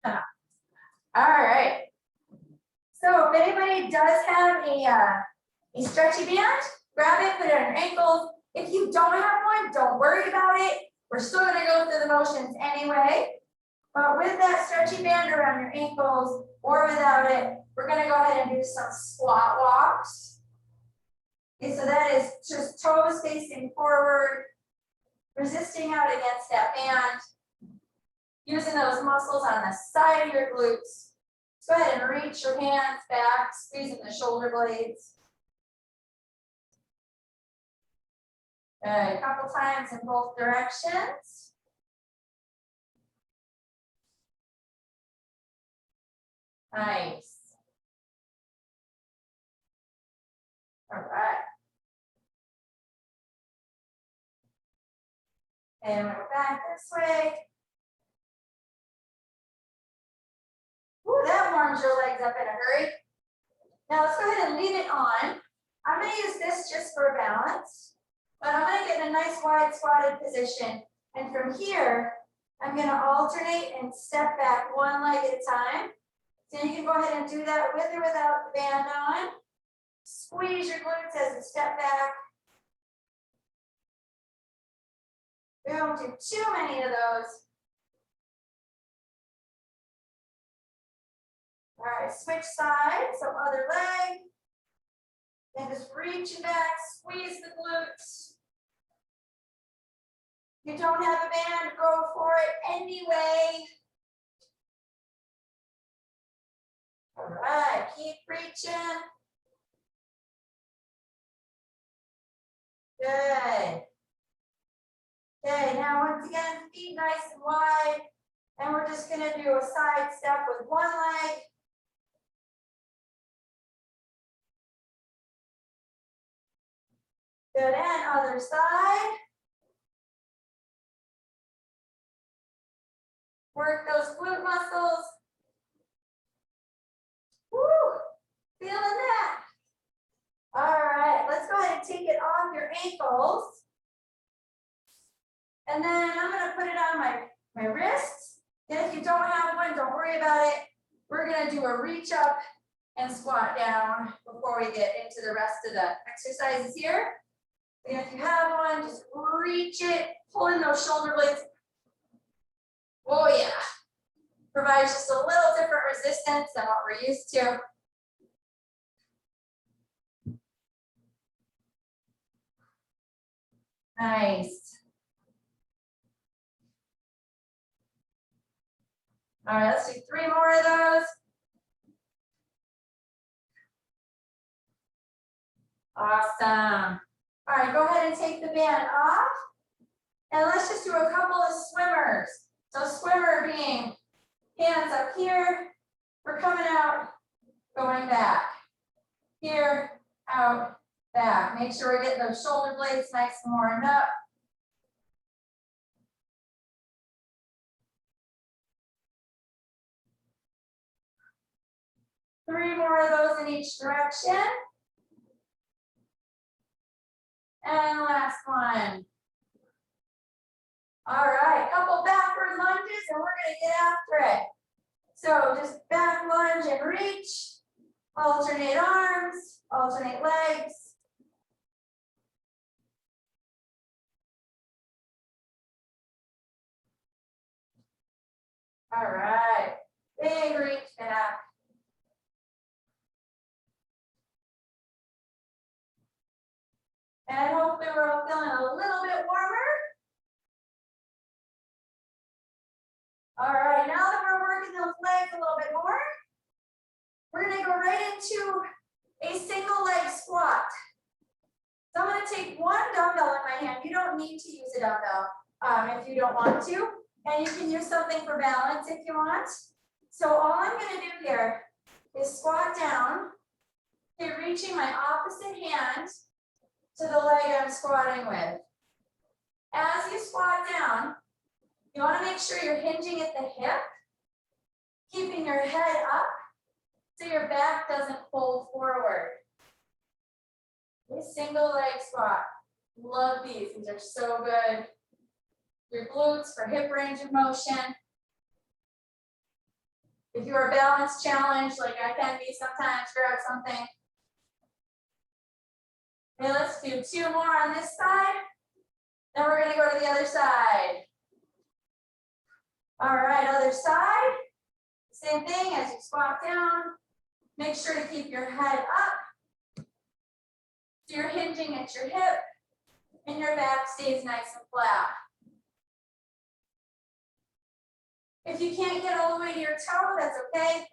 All right. So if anybody does have a stretchy band, grab it, put it on your ankles. If you don't have one, don't worry about it. We're still gonna go through the motions anyway. But with that stretchy band around your ankles or without it, we're gonna go ahead and do some squat walks. Okay, so that is just toes facing forward, resisting out against that band, using those muscles on the side of your glutes. Go ahead and reach your hands back, squeezing the shoulder blades. Good, a couple times in both directions. Nice. All right. And we're back this way. Ooh, that warms your legs up in a hurry. Now let's go ahead and leave it on. I'm going to use this just for balance, but I'm going to get in a nice wide squatted position. And from here, I'm going to alternate and step back one leg at a time. So you can go ahead and do that with or without the band on. Squeeze your glutes as you step back. We don't do too many of those. All right, switch sides, so other leg. Then just reach back, squeeze the glutes. If you don't have a band, go for it anyway. All right, keep reaching. Good. Okay, now once again, feet nice and wide. And we're just gonna do a side step with one leg. Good, and other side. Work those glute muscles. Woo, feeling that. All right, let's go ahead and take it off your ankles. And then I'm gonna put it on my wrists. And if you don't have one, don't worry about it. We're gonna do a reach up and squat down before we get into the rest of the exercises here. And if you have one, just reach it, pull in those shoulder blades. Oh yeah. Provides just a little different resistance than what we're used to. Nice. All right, let's do 3 more of those. Awesome. All right, go ahead and take the band off. And let's just do a couple of swimmers. So swimmer being hands up here. We're coming out, going back. Here, out, back. Make sure we're getting those shoulder blades nice and warmed up. Three more of those in each direction. And last one. All right, couple backward lunges and we're gonna get after it. So just back lunge and reach, alternate arms, alternate legs. All right, big reach back. And hopefully we're all feeling a little bit warmer. All right, now that we're working those legs a little bit more, we're gonna go right into a single leg squat. So I'm gonna take one dumbbell in my hand. You don't need to use a dumbbell if you don't want to. And you can use something for balance if you want. So all I'm gonna do here is squat down. Okay, reaching my opposite hand to the leg I'm squatting with. As you squat down, you want to make sure you're hinging at the hip, keeping your head up so your back doesn't fold forward. This single leg squat. Love these. These are so good. Your glutes for hip range of motion. If you are balance challenged, like I can be sometimes, grab something. Okay, let's do 2 more on this side. Then we're gonna go to the other side. All right, other side. Same thing as you squat down. Make sure to keep your head up. So you're hinging at your hip and your back stays nice and flat. If you can't get all the way to your toe, that's okay.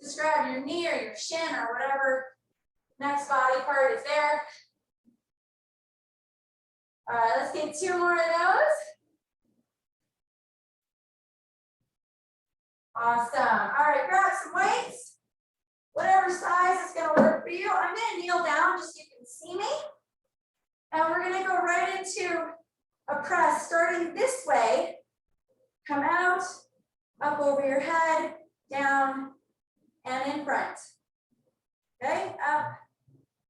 Just grab your knee or your shin or whatever next body part is there. All right, let's get 2 more of those. Awesome. All right, grab some weights. Whatever size is going to work for you. I'm going to kneel down just so you can see me. And we're going to go right into a press starting this way. Come out, up over your head, down, and in front. Okay, up,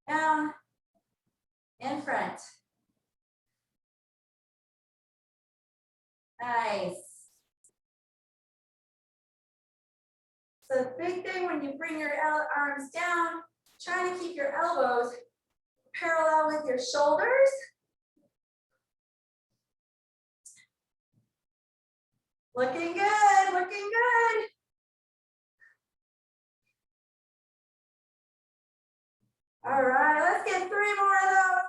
down, in front. Nice. So the big thing when you bring your arms down, try to keep your elbows parallel with your shoulders. Looking good, looking good. All right, let's get 3 more of those.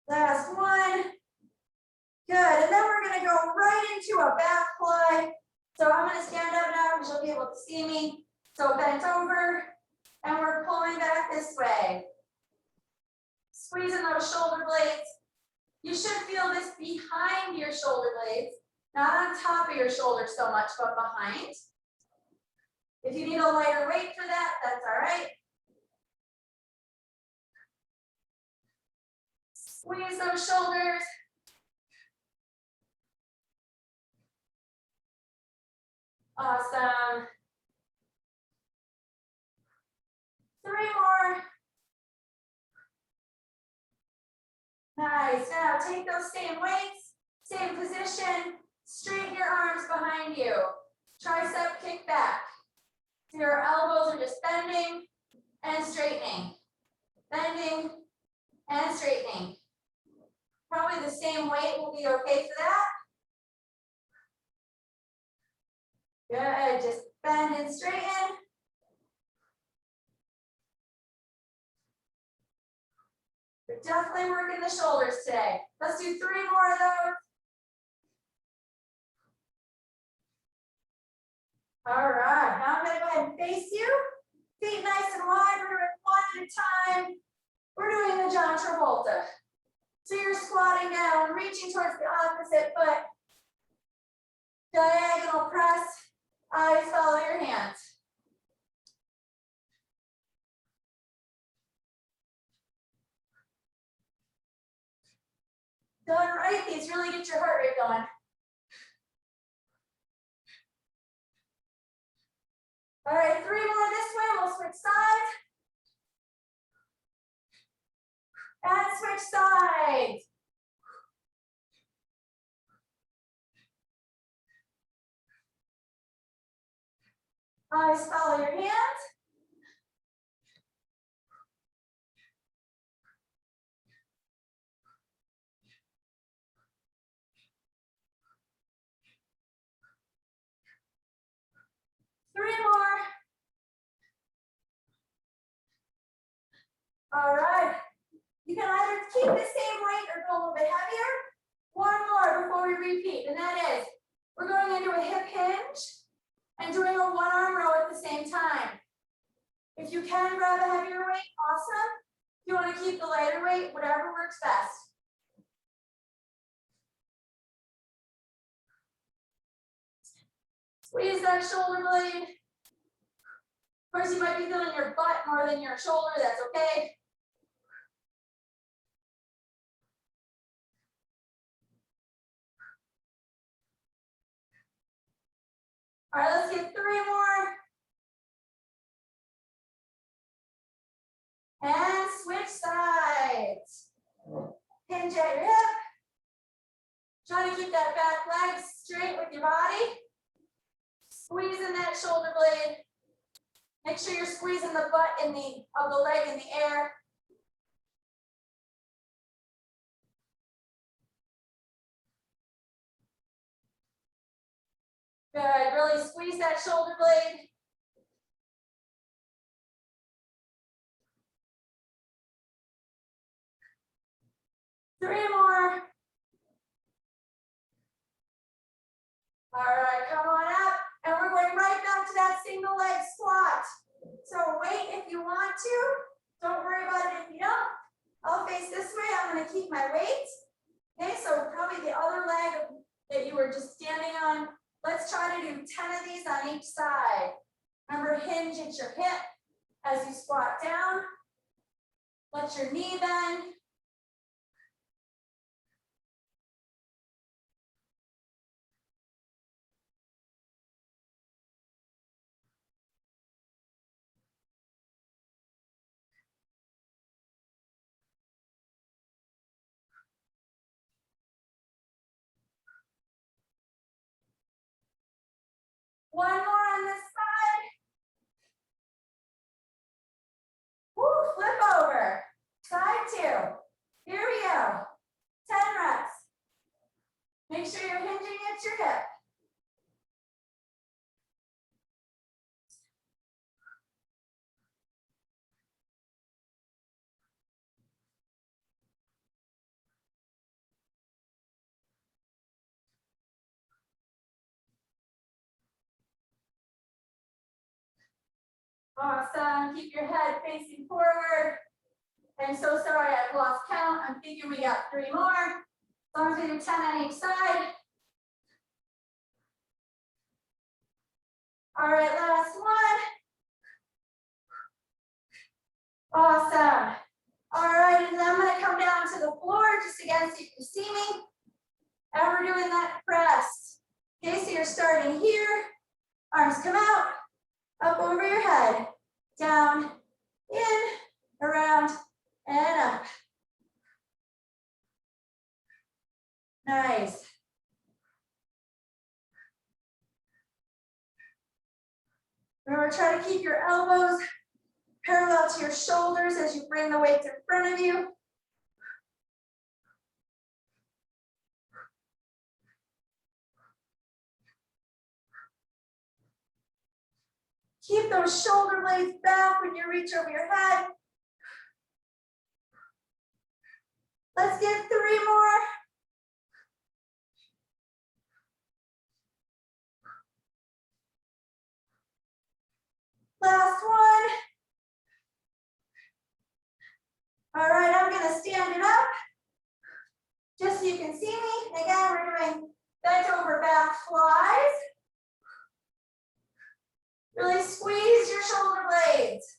Last one. Good, and then we're gonna go right into a back fly. So I'm gonna stand up now because you'll be able to see me. So bent over, and we're pulling back this way. Squeezing those shoulder blades. You should feel this behind your shoulder blades, not on top of your shoulders so much, but behind. If you need a lighter weight for that, that's all right. Squeeze those shoulders. Awesome. 3 more. Nice. Now take those same weights, same position, straighten your arms behind you. Tricep kick back. So your elbows are just bending and straightening. Bending and straightening. Probably the same weight will be okay for that. Good. Just bend and straighten. We're definitely working the shoulders today. Let's do 3 more of those. All right, now I'm going to go ahead and face you. Feet nice and wide. We're doing 1 at a time. We're doing the John Travolta. So you're squatting down, reaching towards the opposite foot. Diagonal press. Eyes follow your hands. Done right. These really get your heart rate going. All right, 3 more this way. We'll switch sides. And switch sides. Eyes follow your hands. Three more. All right. You can either keep the same weight or go a little bit heavier. 1 more before we repeat, and that is we're going into a hip hinge and doing a 1-arm row at the same time. If you can grab a heavier weight, awesome. If you want to keep the lighter weight, whatever works best. Squeeze that shoulder blade. Of course, you might be feeling your butt more than your shoulder. That's okay. All right, let's get 3 more. And switch sides. Hinge at your hip. Try to keep that back leg straight with your body. Squeezing that shoulder blade. Make sure you're squeezing the butt of the leg in the air. Good, really squeeze that shoulder blade. Three more. All right, come on up. And we're going right back to that single leg squat. So wait if you want to. Don't worry about it if you don't. I'll face this way. I'm going to keep my weight. Okay, so probably the other leg that you were just standing on. Let's try to do 10 of these on each side. Remember, hinge at your hip as you squat down. Let your knee bend. One more on this side. Woo, flip over. Side two. Here we go. 10 reps. Make sure you're hinging at your hip. Awesome. Keep your head facing forward. I'm so sorry I've lost count. I'm thinking we got 3 more. As long as we do 10 on each side. All right, last one. Awesome. All right, and then I'm going to come down to the floor just again so you can see me. And we're doing that press. Okay, so you're starting here. Arms come out, up over your head, down, in, around, and up. Nice. Remember, try to keep your elbows parallel to your shoulders as you bring the weights in front of you. Keep those shoulder blades back when you reach over your head. Let's get 3 more. Last one. All right, I'm going to stand it up just so you can see me. Again, we're doing bent over back flies. Really squeeze your shoulder blades.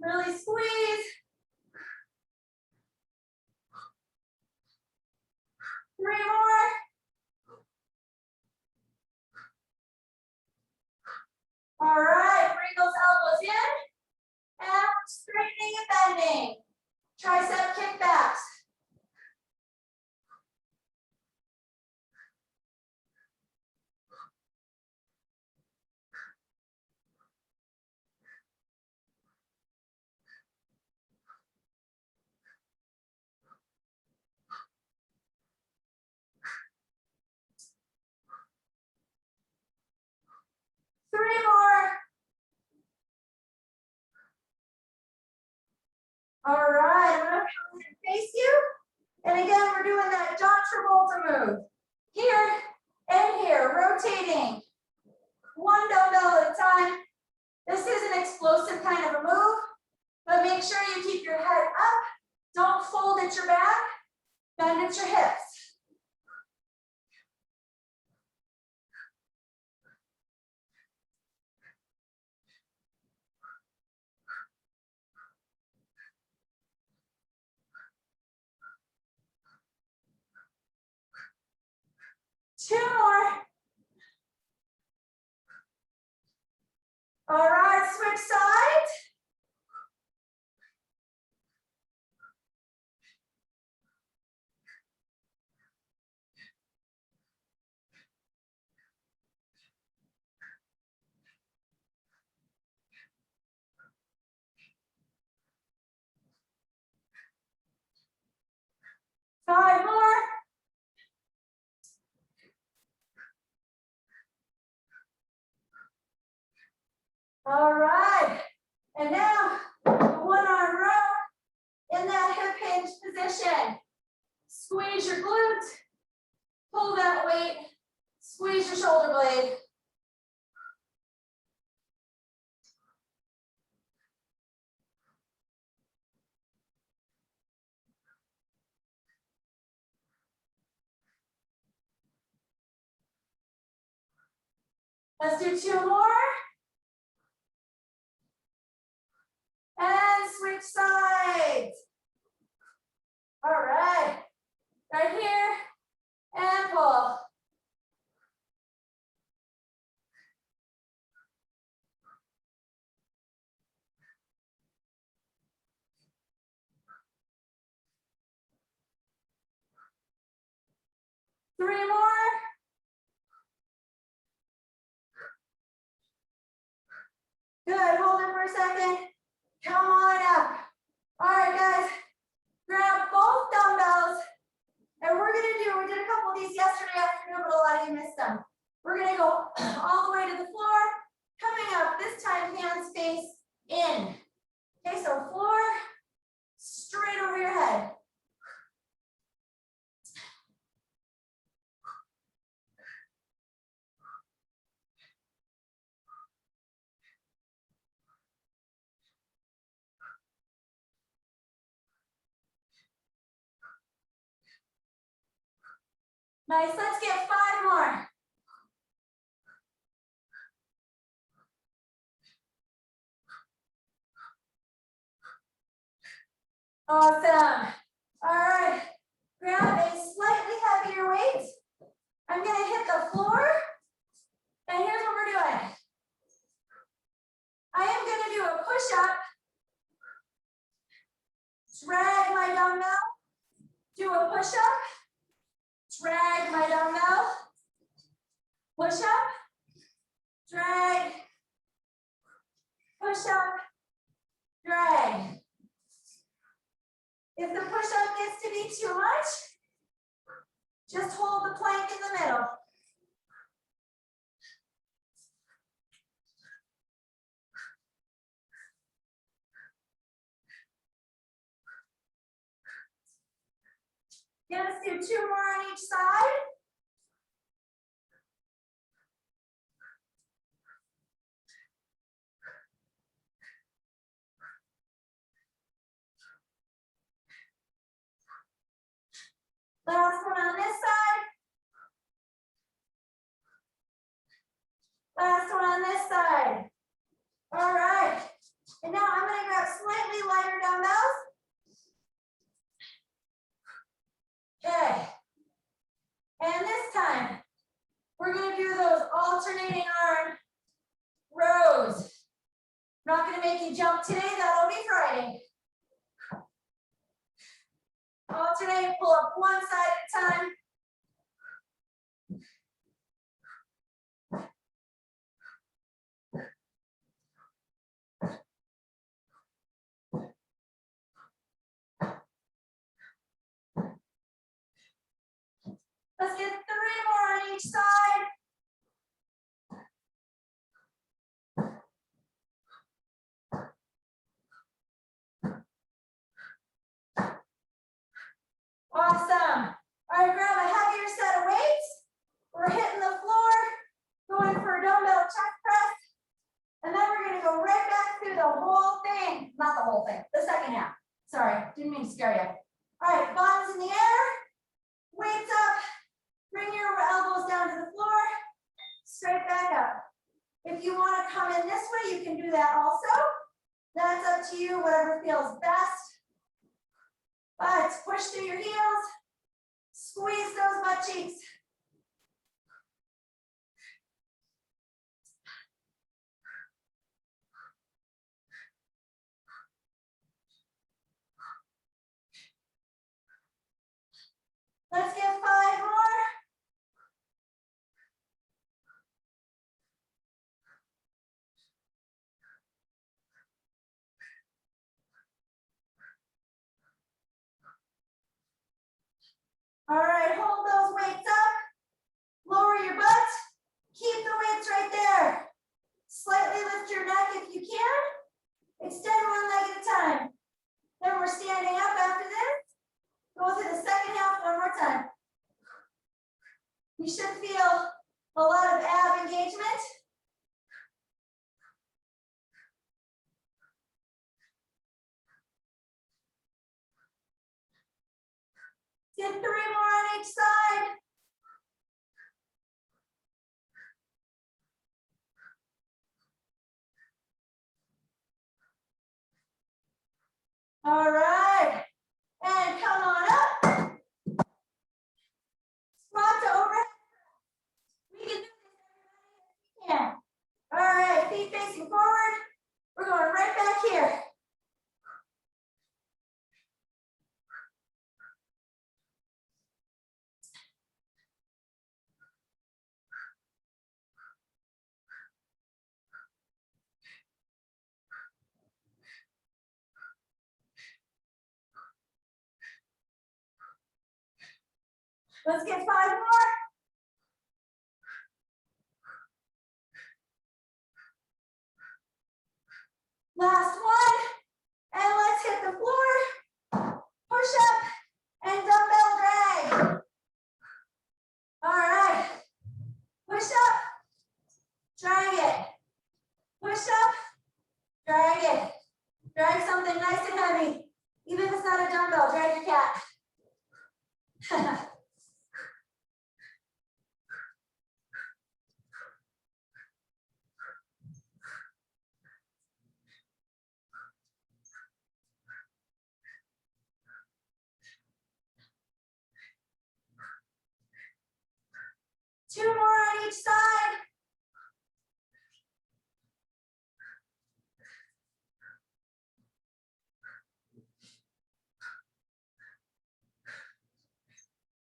Really squeeze. 3 more. All right, bring those elbows in and straightening and bending. Tricep kickbacks. Three more. All right, I'm gonna come and face you. And again, we're doing that John Travolta move. Here and here, rotating. 1 dumbbell at a time. This is an explosive kind of a move, but make sure you keep your head up. Don't fold at your back, bend at your hips. Two more. All right, switch sides. Five more. All right. And now, one arm row in that hip hinge position. Squeeze your glutes. Pull that weight. Squeeze your shoulder blade. Let's do two more. And switch sides. All right. Right here. And pull. Three more. Good, hold it for a second. Come on up. All right, guys, grab both dumbbells. And we're gonna do, we did a couple of these yesterday afternoon, but a lot of you missed them. We're gonna go all the way to the floor. Coming up, this time hands face in. Okay, so floor, straight over your head. Nice, let's get five more. Awesome. All right, grab a slightly heavier weight. I'm gonna hit the floor, and here's what we're doing. I am gonna do a push-up, drag my dumbbell, do a push-up, drag my dumbbell, push-up, drag, push-up, drag. If the push-up gets to be too much, just hold the plank in the middle. Yeah, let's do two more on each side. Last one on this side. Last one on this side. All right. And now I'm going to grab slightly lighter dumbbells. Okay. And this time, we're going to do those alternating arm rows. I'm not going to make you jump today. That'll be Friday. Alternate, pull up one side at a time. Let's get three more on each side. Awesome. All right, grab a heavier set of weights. We're hitting the floor, going for a dumbbell chest press. And then we're going to go right back through the whole thing. Not the whole thing, the second half. Sorry, didn't mean to scare you. All right, bottoms in the air, weights up. Bring your elbows down to the floor, straight back up. If you want to come in this way, you can do that also. That's up to you, whatever feels best. But push through your heels, squeeze those butt cheeks. All right, hold those weights up. Lower your butt. Keep the weights right there. Slightly lift your neck if you can. Extend one leg at a time. Then we're standing up after this. Go through the second half one more time. You should feel a lot of ab engagement. Get 3 more on each side. All right, and come on up. Squat to overhead. We can do this, everybody, if you can. All right, feet facing forward. We're going right back here. Let's get 5 more. Last one. And let's hit the floor. Push up and dumbbell drag. All right. Push up. Drag it. Push up. Drag it. Drag something nice and heavy. Even if it's not a dumbbell, drag your cat. Two more on each side.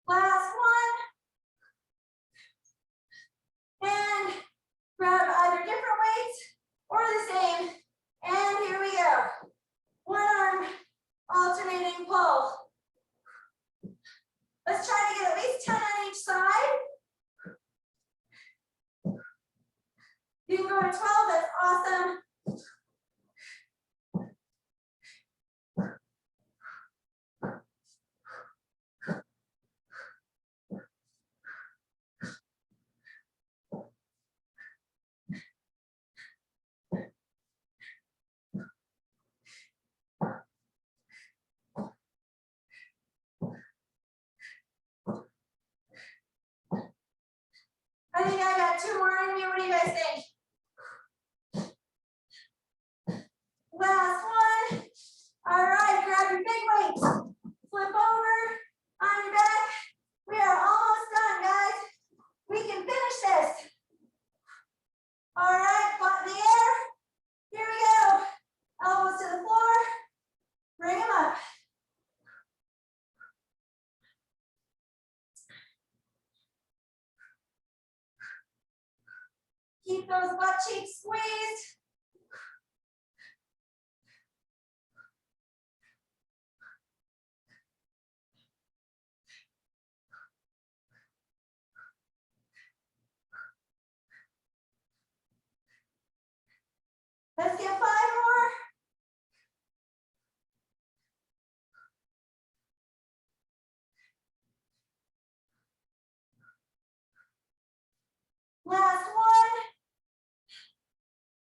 Last one. And grab either different weights or the same. And here we go. One arm alternating pull. Let's try to get at least 10 on each side. You can go to 12, that's awesome. I think I got 2 more in me. What do you guys think? Last one. All right, grab your big weights. Flip over on your back. We are almost done, guys. We can finish this. All right, butt in the air. Here we go. Elbows to the floor. Bring them up. Keep those butt cheeks squeezed. Let's get 5 more. Last one.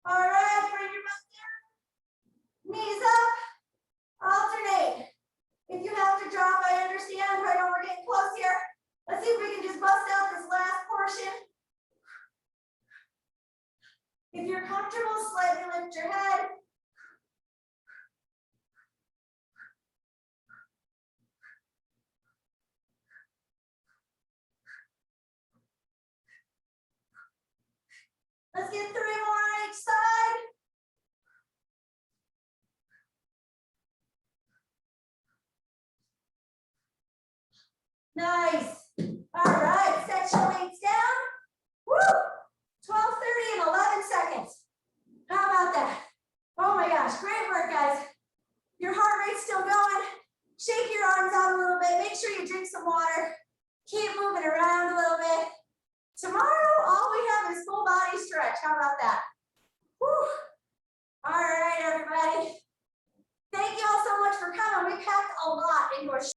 All right, bring your butt down. Knees up. Alternate. If you have to drop, I understand. I know we're getting close here. Let's see if we can just bust out this last portion. If you're comfortable, slightly lift your head. Let's get 3 more on each side. Nice. All right, set your weights down. Woo! 12, 30, and 11 seconds. How about that? Oh my gosh, great work, guys. Your heart rate's still going. Shake your arms out a little bit. Make sure you drink some water. how about that?